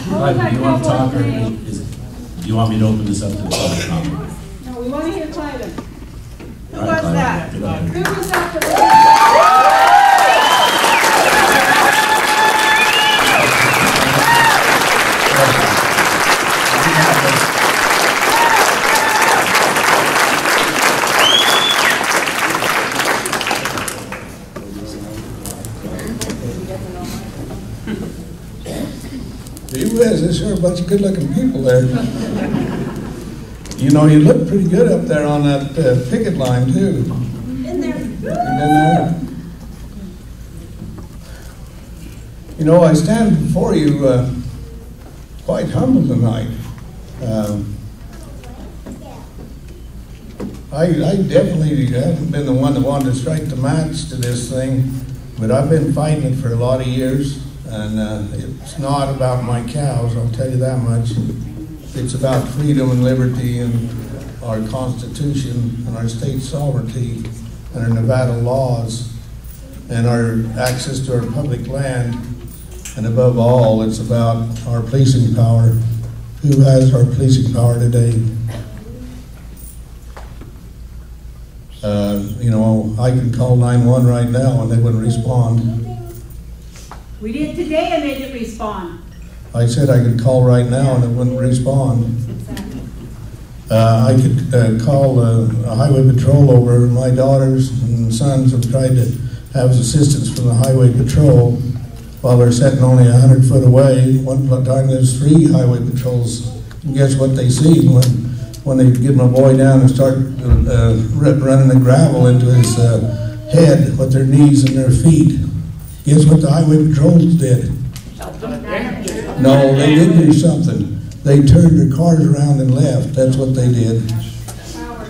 Cliven, do you want to talk, or do you want me to open this up to the public comment? No, we want to hear Cliven. Who All right, was Cliven, that? go ahead. Who was that? Gee whiz, there's sure a bunch of good-looking people there. You know, you look pretty good up there on that picket line, too. In there. You've been there. You know, I stand before you quite humble tonight. I definitely haven't been the one that wanted to strike the match to this thing, but I've been fighting it for a lot of years. And it's not about my cows, I'll tell you that much. It's about freedom and liberty and our Constitution and our state sovereignty and our Nevada laws and our access to our public land. And above all, it's about our policing power. Who has our policing power today? You know, I can call 911 right now and they wouldn't respond. We did today and they didn't respond. I said I could call right now and it wouldn't respond. Exactly. I could call a highway patrol over. My daughters and sons have tried to have assistance from the highway patrol while they're sitting only 100 foot away. One time there's 3 highway patrols. And guess what they see when they get my boy down and start running the gravel into his head with their knees and their feet. Guess what the highway patrols did? No, they did do something. They turned their cars around and left. That's what they did.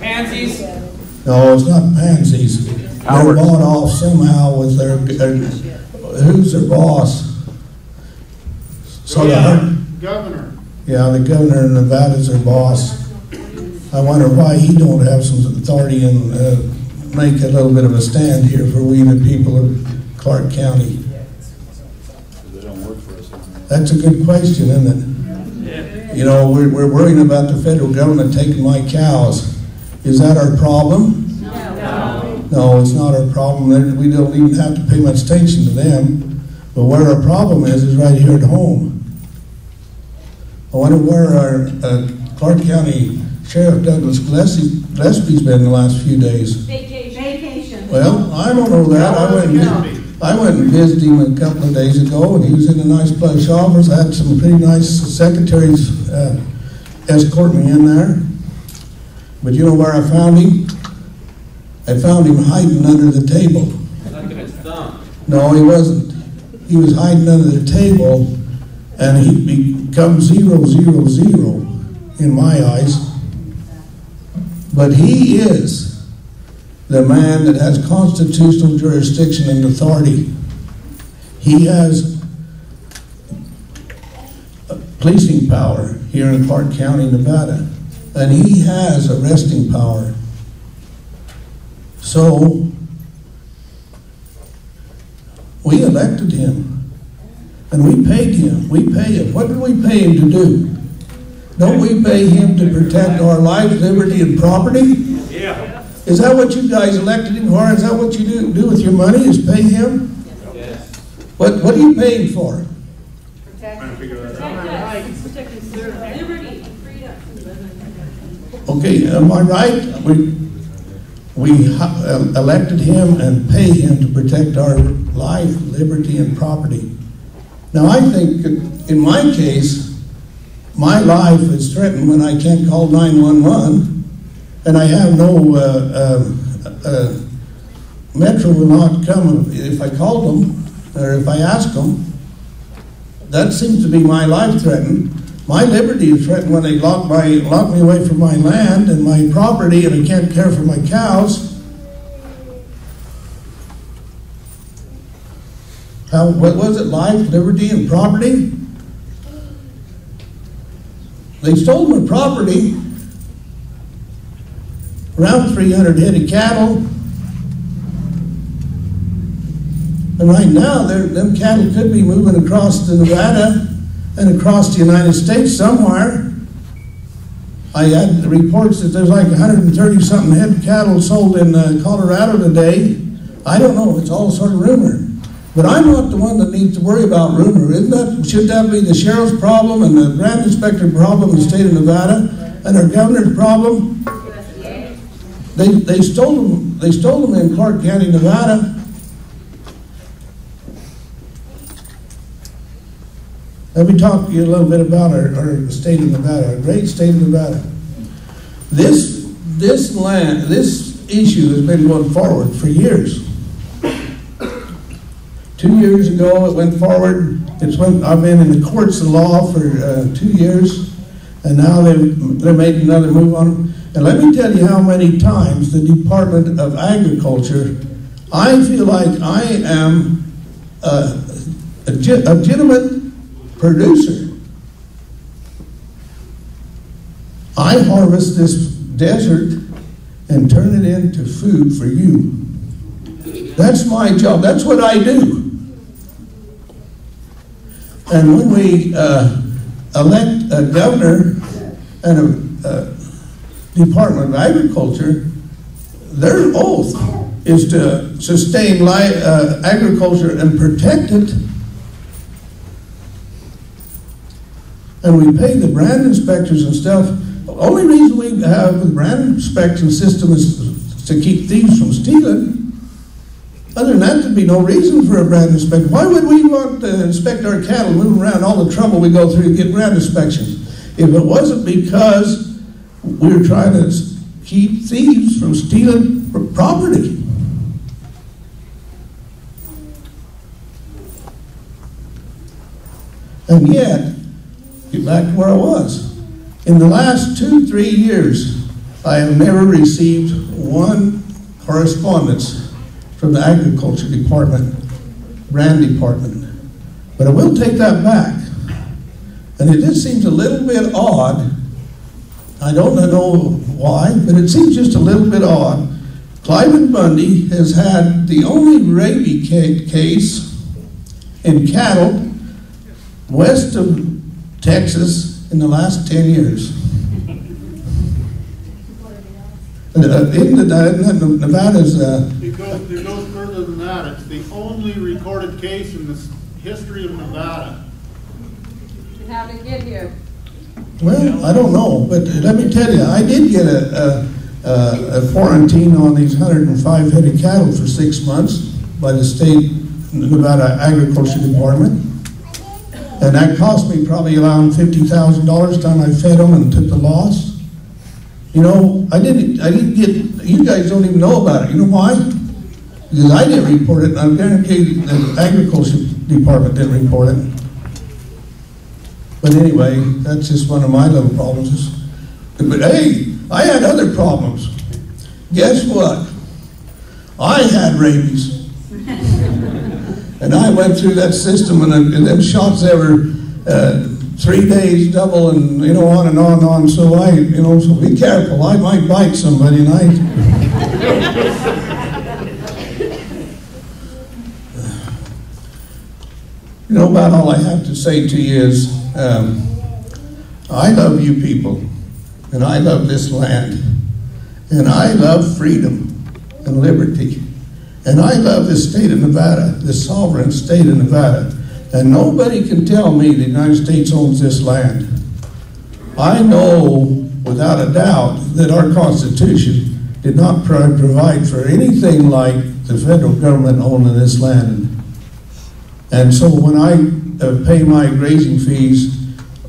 Pansies? No, it's not pansies. They're bought off somehow with their who's their boss? So the governor. Yeah, the governor of Nevada is their boss. I wonder why he don't have some authority and make a little bit of a stand here for we the people of Clark County. They don't work for us. That's a good question, isn't it? Yeah. You know, we're worrying about the federal government taking my cows. Is that our problem? No. No, it's not our problem. We don't even have to pay much attention to them. But where our problem is right here at home. I wonder where our Clark County Sheriff Douglas Gillespie's been the last few days. Vacation. Well, I don't know that. I went and visited him a couple of days ago, and he was in a nice plush office. I had some pretty nice secretaries escort me in there. But you know where I found him? I found him hiding under the table. Look at his thumb. No, he wasn't. He was hiding under the table, and he becomes 000 in my eyes. But he is the man that has constitutional jurisdiction and authority. He has policing power here in Clark County, Nevada, and he has arresting power. So we elected him, and we paid him. We pay him. What did we pay him to do? Don't we pay him to protect our lives, liberty, and property? Yeah. Is that what you guys elected him for? Is that what you do with your money, is pay him? Yes. What are you paying for? Liberty, freedom. Okay, am I right? We elected him and pay him to protect our life, liberty, and property. Now, I think in my case, my life is threatened when I can't call 911, and I have no, Metro will not come if I call them, or if I ask them. That seems to be my life threatened. My liberty is threatened when they lock me away from my land and my property, and I can't care for my cows. What was it? Life, liberty, and property? They stole my property, around 300 head of cattle. And right now, them cattle could be moving across to Nevada, and across the United States somewhere. I had reports that there's like 130-something head of cattle sold in Colorado today. I don't know, it's all sort of rumor. But I'm not the one that needs to worry about rumor. Should that be the sheriff's problem and the brand inspector problem in the state of Nevada and our governor's problem? They stole them in Clark County, Nevada. Let me talk to you a little bit about our state of Nevada, our great state of Nevada. This issue has been going forward for years. 2 years ago, it went forward. I've been in the courts of law for 2 years, and now they've made another move on them. And let me tell you how many times the Department of Agriculture, I feel like I am a legitimate producer. I harvest this desert and turn it into food for you. That's my job. That's what I do. And when we elect a governor and a Department of Agriculture, their oath is to sustain agriculture and protect it. And we pay the brand inspectors and stuff. The only reason we have the brand inspection system is to keep thieves from stealing. Other than that, there'd be no reason for a brand inspection. Why would we want to inspect our cattle, move around, all the trouble we go through to get brand inspections? If it wasn't because we're trying to keep thieves from stealing property. And yet, get back to where I was. In the last 2-3 years, I have never received one correspondence from the Agriculture Department, Brand Department. But I will take that back. And it just seems a little bit odd. I don't know why, but it seems just a little bit odd. Cliven Bundy has had the only rabies case in cattle west of Texas in the last 10 years. Nevada's... It goes further than that. It's the only recorded case in the history of Nevada. And how did it get here? Well, I don't know, but let me tell you, I did get a quarantine on these 105 head of cattle for 6 months by the state Nevada Agriculture Department. And that cost me probably around $50,000 time I fed them and took the loss. You know, I didn't get, you guys don't even know about it. You know why? Because I didn't report it, and I guarantee the Agriculture Department didn't report it. But anyway, that's just one of my little problems. But hey, I had other problems. Guess what? I had rabies. And I went through that system, and them shots ever 3 days double, and you know, on and on and on. So so be careful. I might bite somebody, and you know, about all I have to say to you is, I love you people, and I love this land, and I love freedom and liberty. And I love this state of Nevada, this sovereign state of Nevada. And nobody can tell me the United States owns this land. I know without a doubt that our Constitution did not provide for anything like the federal government owning this land. And so when I pay my grazing fees,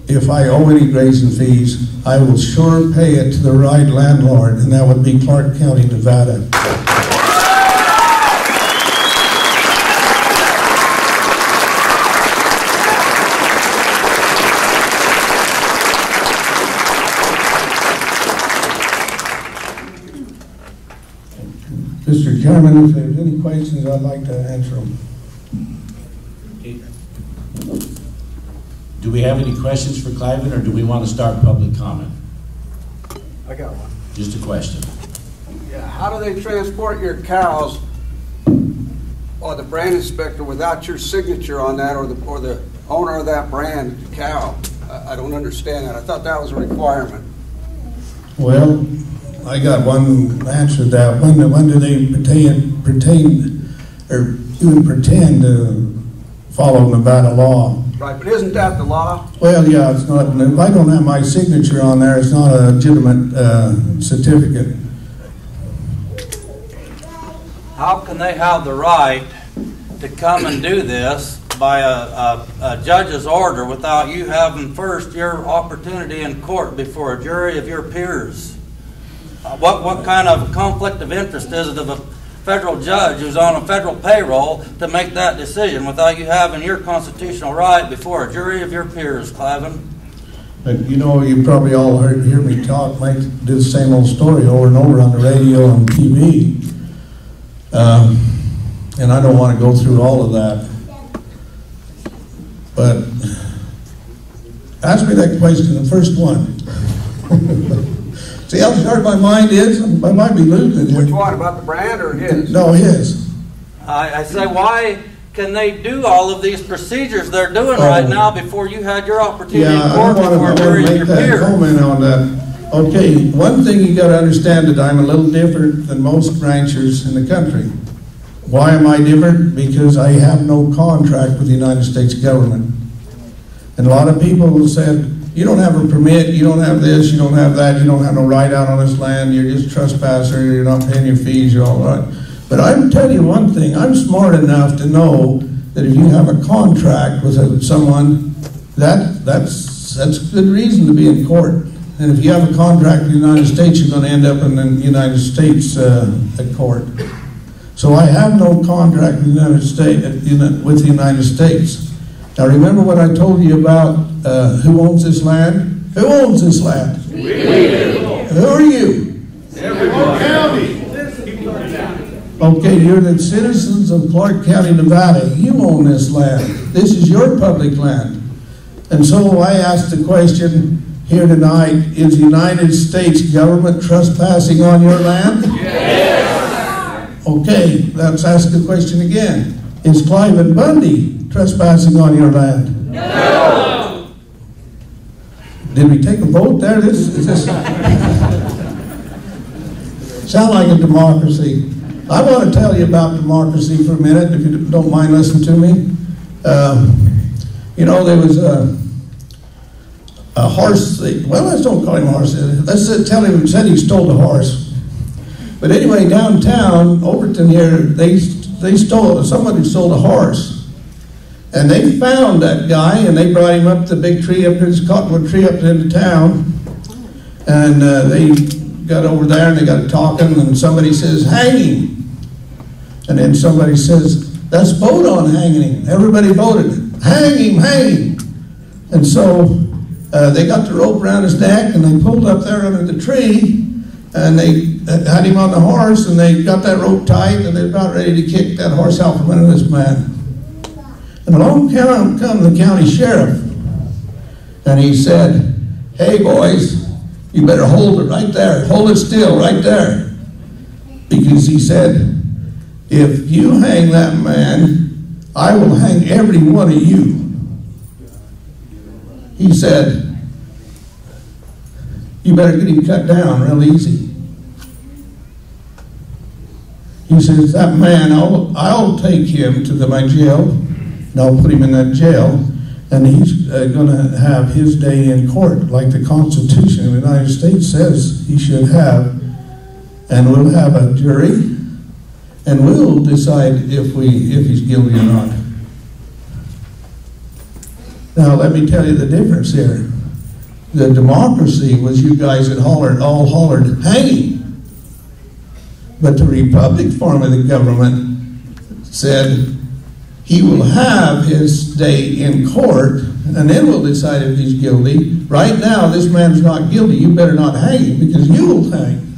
if I owe any grazing fees, I will sure pay it to the right landlord, and that would be Clark County, Nevada. Mr. Chairman, if there's any questions, I'd like to answer them. Do we have any questions for Cliven, or do we want to start public comment? I got one. Just a question. Yeah, how do they transport your cows or the brand inspector without your signature on that, or the owner of that brand cow? I don't understand that. I thought that was a requirement. Well, I got one answer to that. When do they pretend to follow Nevada law? Right, but isn't that the law? Well, yeah, it's not. If I don't have my signature on there, it's not a legitimate certificate. How can they have the right to come and do this by a judge's order without you having first your opportunity in court before a jury of your peers? What kind of conflict of interest is it of a federal judge who's on a federal payroll to make that decision without you having your constitutional right before a jury of your peers, Cliven? You know, you probably all hear me talk, like do the same old story over and over on the radio and TV. And I don't want to go through all of that. But ask me that question, the first one. See how hard my mind is? I might be losing it. Which one, about the brand or his? No, his. I say, why can they do all of these procedures they're doing right now before you had your opportunity in court before a jury of your peers? I want to make that comment on that. Okay, one thing you got to understand that I'm a little different than most ranchers in the country. Why am I different? Because I have no contract with the United States government. And a lot of people will say, you don't have a permit, you don't have this, you don't have that, you don't have no right out on this land, you're just a trespasser, you're not paying your fees, you're all right. But I'm telling you one thing, I'm smart enough to know that if you have a contract with someone, that's a good reason to be in court. And if you have a contract with the United States, you're going to end up in the United States at court. So I have no contract with the United States. Now remember what I told you about who owns this land? Who owns this land? We do. Who are you? Everyone. County. Okay, you're the citizens of Clark County, Nevada. You own this land. This is your public land. And so I asked the question here tonight, is the United States government trespassing on your land? Yes. Okay, let's ask the question again. Is Cliven Bundy trespassing on your land? No. Did we take a vote there? Is this sound like a democracy? I want to tell you about democracy for a minute, if you don't mind listening to me. You know, there was a horse, well, let's don't call him a horse. Let's tell him, said he stole a horse. But anyway, downtown, Overton here, somebody stole a horse. And they found that guy, and they brought him up to the big tree up there, this cottonwood tree up into town. And they got over there, and they got talking, and somebody says, hang him. And then somebody says, let's vote on hanging him. Everybody voted, hang him, hang him. And so they got the rope around his neck, and they pulled up there under the tree, and they had him on the horse, and they got that rope tight, and they're about ready to kick that horse out from under this man. And along come the county sheriff, and he said, hey boys, you better hold it right there, hold it still right there. Because he said, if you hang that man, I will hang every one of you. He said, you better get him cut down real easy. He says, that man, I'll take him to my jail, and I'll put him in that jail, and he's going to have his day in court, like the Constitution of the United States says he should have. And we'll have a jury, and we'll decide if he's guilty or not. Now, let me tell you the difference here. The democracy was you guys that all hollered, hanging. But the Republic form of the government said he will have his day in court, and then we'll decide if he's guilty. Right now, this man's not guilty. You better not hang him, because you will hang.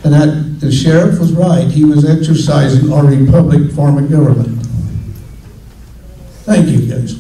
And that the sheriff was right. He was exercising our Republic form of government. Thank you, guys.